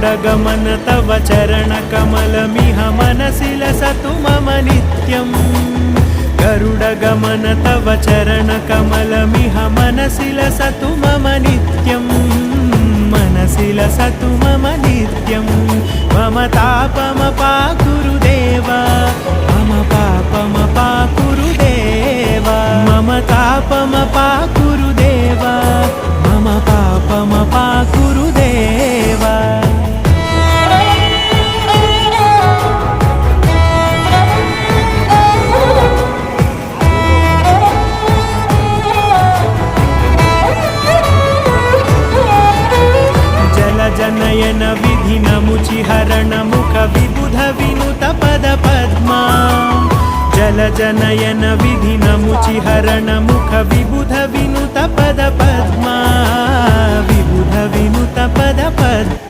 गरुडगमन तव चरणकमलमिह मनसि लसतु मम नित्यम् गरुडगमन तव चरणकमलमिह मनसि लसतु मम नित्यम् मनसि लसतु मम नित्यम् मम तापमपाकुरुदेव मम पापमपाकुरुदेव मम तापमपाकुरुदेव मम पापमपाकुरुदेव जनयन विधिनमुचिहरण मुख विबुध विनुत पद पद्मा जलजनयन विधिनमुचिहरण मुख विबुध विनुत पद पद्मा विबुध विनुत पद पद्मा।